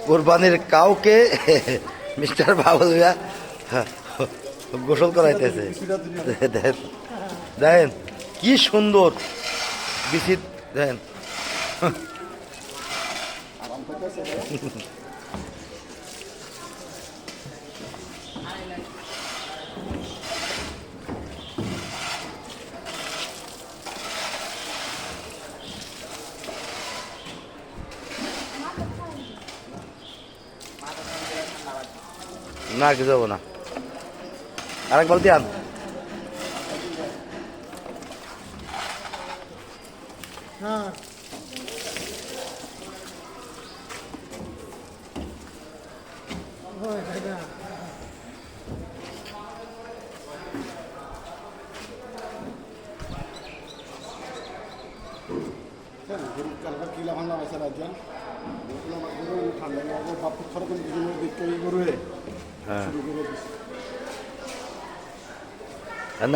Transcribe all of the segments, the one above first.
কোরবানির কাউকে মিস্টার বাবুল মিয়া গোসল করাইতেছে। দেখেন কি সুন্দর বিচিত, দেখেন না কিছু যাবো না, আরেক বালতি আন।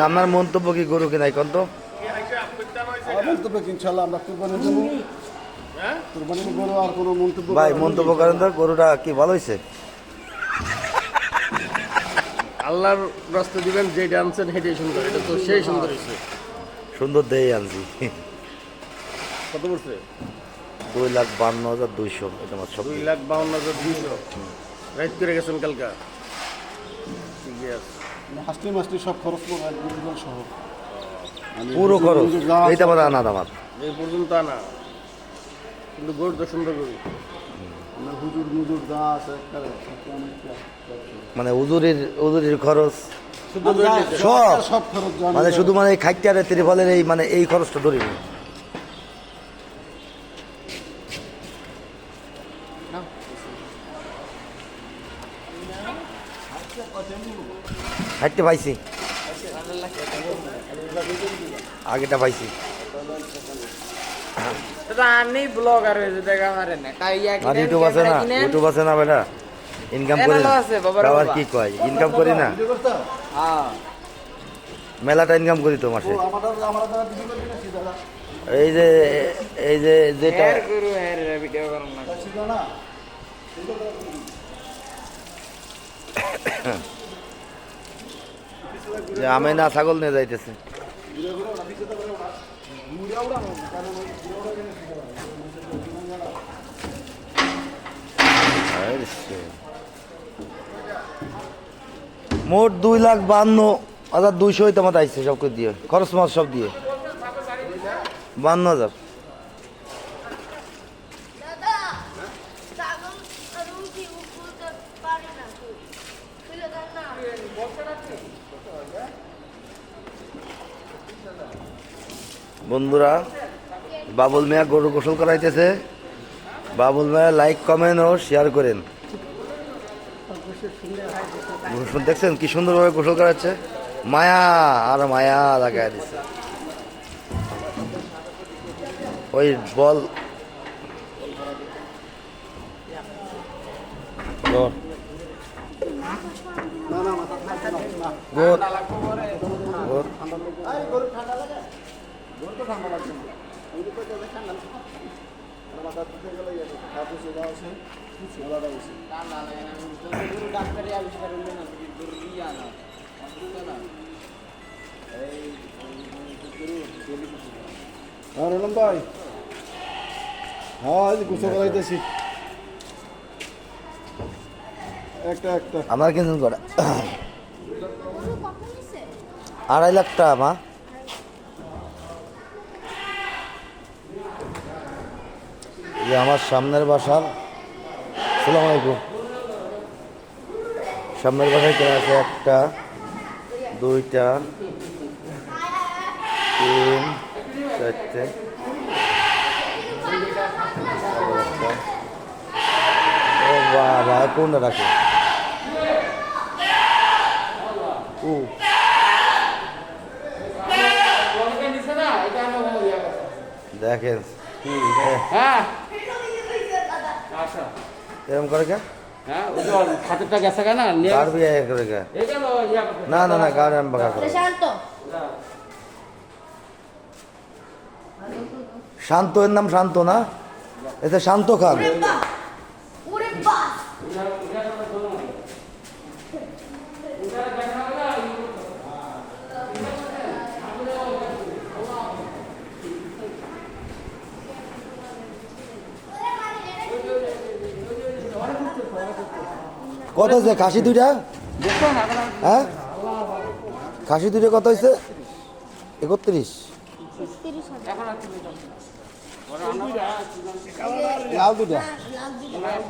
আপনার মন্তব্য কি গরু কিনাই কোন তো মন্তব্য ইনশাআল্লাহ আমরা কুরবানি দেব। কুরবানি গরু আর কোনো মন্তব্য ভাই মন্তব্য করেন তো, গরুটা কি ভালো হয়েছে? আল্লাহর রাস্তা দিবেন, যেটা আনছেন সেটাই সুন্দর। এটা তো সেই সুন্দর হয়েছে, সুন্দর দেই আনছি। কত পড়ছে? 2,52,200। এটা আমার সব 2,52,200 রাইট করে গেছেন কালকা। ঠিকই আছে, হাসলি মাসলি সব খরচ করে গুরুজন সহ পুরো খরচ এইটা আমার আনা দামাত এই পর্যন্ত আনা, কিন্তু গরু তো সুন্দর গরু। হুজুর মুজুর যা আছে মানে উজুরির খরচ সব সব খরচ মানে শুধু মানে খাইতে ত্রিফলের এই মানে এই খরচটা ধরিনি। হাঁটতে পাইছি, আগেটা পাইছি। আর ইউটিউব আছে না, ইউটিউব আছে না বেটা, ইনকাম করি না। আবার কি কয় ইনকাম করি না, মেলাটা ইনকাম করি তো মাসে। এই যে এই যে যেটা যে আমি না ছাগল নিয়ে যাইতেছে। মোট 2,52,200 তোমার আইছে সব করে দিয়ে, খরচ মাস সব দিয়ে 52,000। বন্ধুরা, বাবুল মিয়া গরু গোসল করাইতেছে। বাবুল মিয়া লাইক কমেন্ট ও শেয়ার করেন। দেখছেন কি সুন্দরভাবে গোসল করাচ্ছে, মায়া আর মায়া লাগাই দিচ্ছে। ওই বল ভাই, হ্যাঁ গোসল করাইতেছি একটা একটা। আমার কিন্তু করা 2.5 লাখ টাকা মা। আমার সামনের বাসার, আসসালামু আলাইকুম, সামনের বাসায় কেনা আছে 1টা 2টা 3 4টে, ও বাবা কোনটা রাখে ও দেখেন এরকম করে কে হাতেরটা গেছে কেন না না না গাড়ি আমি বাঁকা করে। শান্ত, এর নাম শান্ত না, এটা শান্ত খান। কত হয়েছে খাসি দুইটা? হ্যাঁ খাসি দুইটা কত হয়েছে? 31। লাল দুটা লাল